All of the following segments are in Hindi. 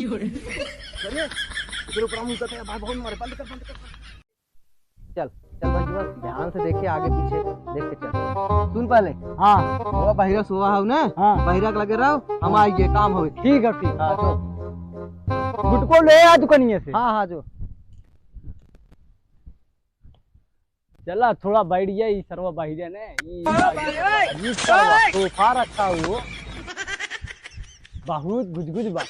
चलिए तेरे ऊपर हम उतरते हैं भाई बहुत मारे बंद कर चल चल भाई बस ध्यान से देखिए आगे पीछे देख के चल सुन पहले हाँ वो बहिरा सुहा हो ना हाँ बहिरा के लगे रहो हम आइए काम हो ठीक है हाँ जो गुटको ले आ दुकानिए से हाँ हाँ जो चला थोड़ा बैठ गया ई सरवा बाहिरे ने ई सोफा रखा हुआ बहुत गुजगुज बा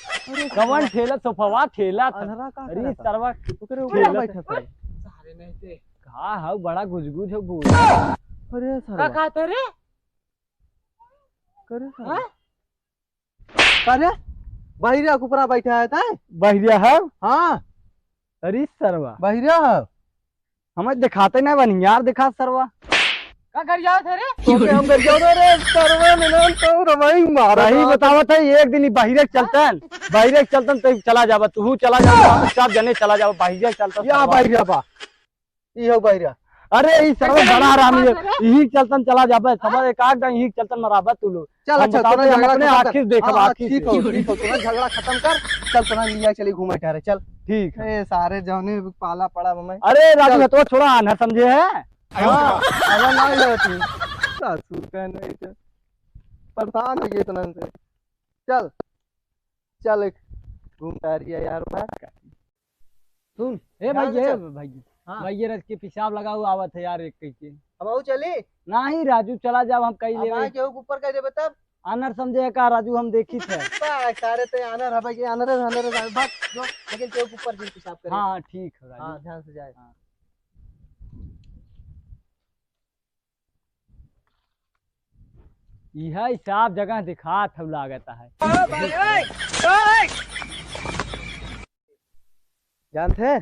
कवन ठेला सोफावा ठेला अरे सरवा ओकरे ऊपर बैठा था सारे नहीं थे का है बड़ा गुजगुज है बूढ़ अरे सरवा का कहते रे करे सरवा करे बहिरा के ऊपर बैठा है ता बहिरिया है हाँ अरे सरवा बहिरा है हमें दिखाते नहीं बनी यार दिखा सरवा का कर जाओ थे रे ओके हम कर जाओ रे सरवा ने नाम तो रवाई मारा ही बतावत है एक दिन बाहिरे चलतन तो चला जाबा तू चला जाबा सब जने चला जाबा बाहिरे चलतन या बहिरा बा ई हो बहिरा अरे ई सरवा बड़ा आराम है यही चलतन चला जाबा सब एक आध दिन यही चलतन मराबा तू लोग चल अच्छा तो अपने आखिर देखब आखिर ठीक हो तोरा झगड़ा खत्म कर चल तोरा लिया चली घूमे ठहरे चल ठीक है ए सारे जौने पाला पड़ा मैं अरे राजू तो छोड़ा ना समझे है अगर नहीं रहती सासू का नहीं तो परेशान हो गए इतना से चल चल एक घूम टहरिया यार बात का सुन ए भाई ये भाई हाँ भाई ये रज के पेशाब लगा हुआ आवत है यार एक के अब आओ चली नहीं राजू चला जाब हम कहीं ले भाई केहू ऊपर कह देबे तब आनर समझे का राजू हम देखी थे सारे ते आनर है भाई आनर भाग जो लेकिन केहू ऊपर जिन पेशाब करे हां ठीक है राजू हां ध्यान से जाए हां यह साफ जगह दिखा था लागता है जानते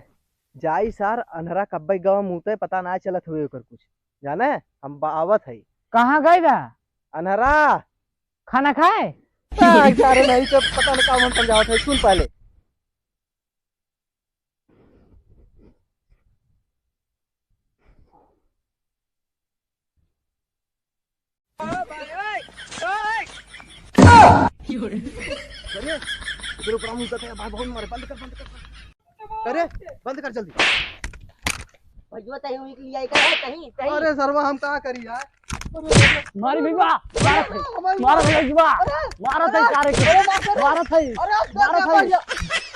जाई सार अनहरा कब्बई गाँव मुँहते पता ना चलत हुए ओकर कुछ जाने हम आवत है कहाँ गए बा अनहरा खाना खाए सारे नहीं तो पता नहीं कौन समझावत है सुन पहले तेरे ऊपर हम उतरते हैं भाई बहुत मारे बंद कर अरे बंद कर जल्दी अरे सरवा हम कहाँ करी यार मारी भीवा मारा भैया जीवा मारा थे सारे के मारा थे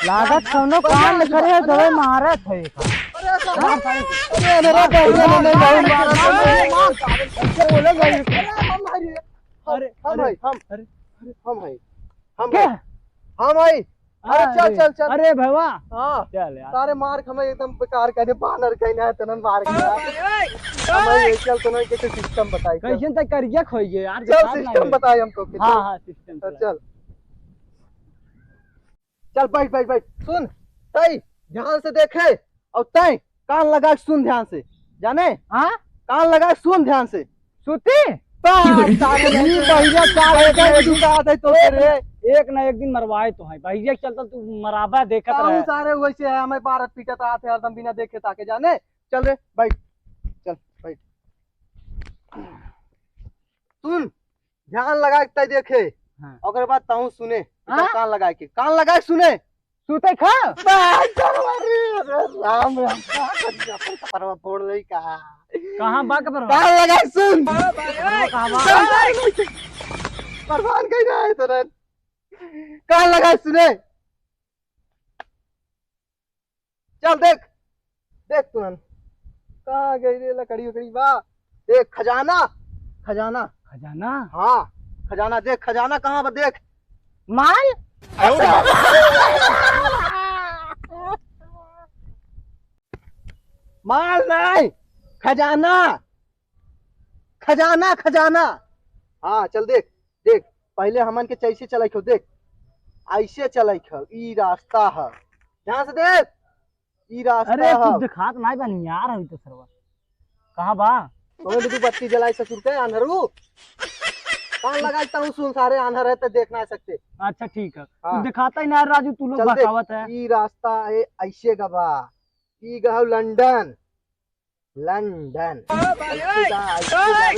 लागत कौनो कांड करे दवे मारे थे अरे अनहरा बोले भाई अरे हम भाई अरे चल चल चल अरे भैया हाँ चल यार सारे मार हमें एकदम बेकार कहने बानर कहने है तनन मार गया हमें ये चल तने कैसे सिस्टम बताई कैसे तक करिया खोई गए यार चल सिस्टम बताई हमको हां हां सिस्टम चल चल बैठ सुन तई ध्यान से देखे और तई कान लगा के सुन ध्यान से जाने हां कान लगा के सुन ध्यान से सुती एक ना एक दिन मरवाए तो है भैया चलता तू मराबा देखत रहे सारे वैसे है हमें भारत पीटत आते हरदम बिना देखे ताके जाने चल रे बैठ चल बैठ सुन ध्यान लगा के देखे अगर बात ताऊ सुने कान लगा के सुने सुते खा राम राम परवा फोड़ लई का कहां बाक पर कान लगा के सुन परवान कहीं ना है तुरंत कान लगा के सुने चल देख देख तुरंत कहाँ गई रे लकड़ी उकड़ी वाह देख खजाना खजाना खजाना हाँ खजाना देख खजाना कहाँ पर देख माल माल नहीं खजाना खजाना खजाना हाँ चल देख देख पहले हमन के कैसे चलाई खो देख ऐसे चलाई खो ई रास्ता है ध्यान से देख ई रास्ता अरे तू दिखात नहीं बन यार है तो सरवा कहां बा तो तू बत्ती जलाई ससुर के अंधरू कान लगाता हूँ सुन सारे आंधर है तो देख ना सकते अच्छा ठीक है तू दिखाता ही ना राजू तू लोग बकावत है ई रास्ता है ऐसे गबा ई गहु लंदन लंदन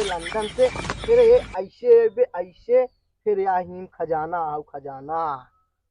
लंदन से फिर ये ऐसे फिर याहीम खजाना आओ खजाना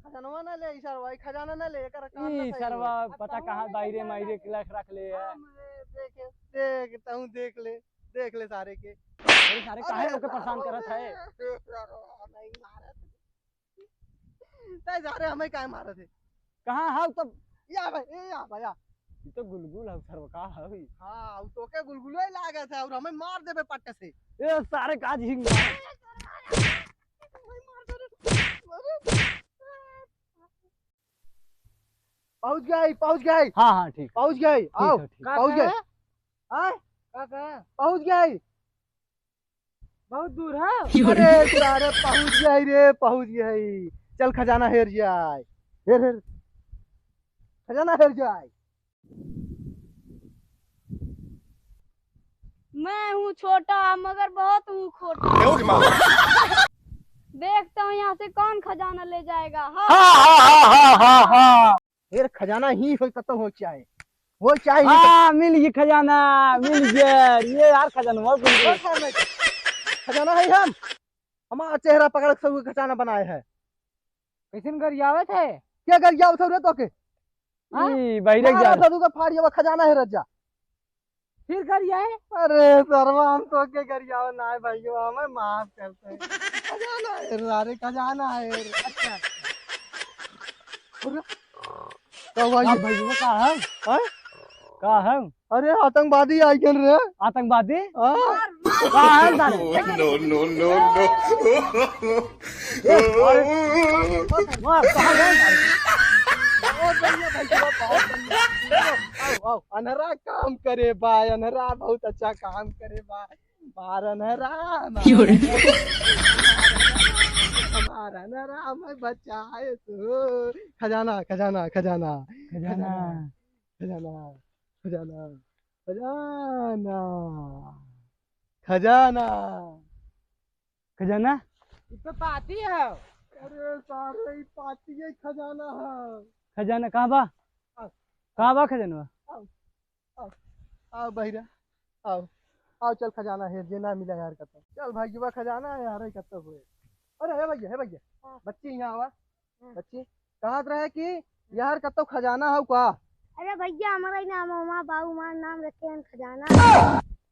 खजाना ना ले सर भाई, खजाना ना ले कर काम ना ई सही सरवा होए। पता कहाँ बाहरे मायरे के रख ले है। देखता हूँ, देख ले सारे के। अरे सारे काहे ओके परेशान करत है। तय सारे हमें काहे मारत है। कहाँ है तब। या भाई, ए या भाई, ये तो गुलगुल है सरवा का है। हाँ तो के गुलगुले लागत है और हमें मार देबे पट्टे से। ए सारे का झिंग। पहुंच गई। हाँ हाँ ठीक। पहुंच गई, आओ ठीक है, पहुंच गई। हाँ पहुंच गई। बहुत दूर है। अरे पहुंच गई। चल खजाना हेर जाए, हेर खजाना हेर जाए। मैं हूँ छोटा मगर बहुत हूँ खोटा। देखता हूँ यहाँ से कौन खजाना ले जाएगा। हाँ हेर खजाना ही हो खत्म हो चाहे, वो चाहे हाँ मिल गई खजाना, मिल गया। ये यार खजाना बहुत खजाना है। हम हमारा चेहरा पकड़ के सब खजाना बनाए है। कैसे कर आवे थे। क्या कर गया उठो रे तो के बहिरे जा साधु का फाड़ जावा खजाना है रजा। फिर कर है। अरे सरवा हम तो के कर जावा ना भाई, हमें माफ करते हैं। खजाना है रे, खजाना है। अच्छा तो भाई का है। हैं? का है। अरे आतंकवादी आई गन रे। आतंकवादी हाँ? का है सारे। मार कहाँ गए आओ, अनहरा काम करे भाई, अनहरा बहुत अच्छा काम करे भाई। मार अनहरा हमारा अनहरा हमें बचाए तू। खजाना खजाना खजाना खजाना खजाना खजाना खजाना खजाना खजाना इसमें पाती है। अरे सारे ही पाती है, खजाना है। खजाना कहाँ बा। कहाँ बा खजाना। आओ बहिरा, आओ चल खजाना है जे ना मिला यार कत्तो। चल भाई युवा खजाना है यार कत्तो हुए। अरे है भैया बच्ची यहाँ आवा। बच्ची कहाँ रहे कि यार कत्तो खजाना है का। अरे भैया हमारा ही नाम है उमा बाबू, हमारा नाम रखे हैं खजाना।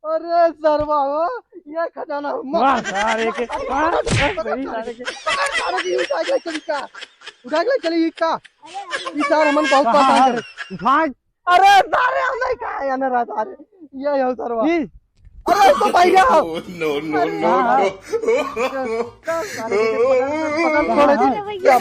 अरे सरवा हो ये खजाना मार सारे के उठा के चली का सार हमन बहुत परेशान करे। भाग। अरे सारे हमें का है अनरा सारे ये हो सरवा। ई अरे तो भाई जाओ अरे भैया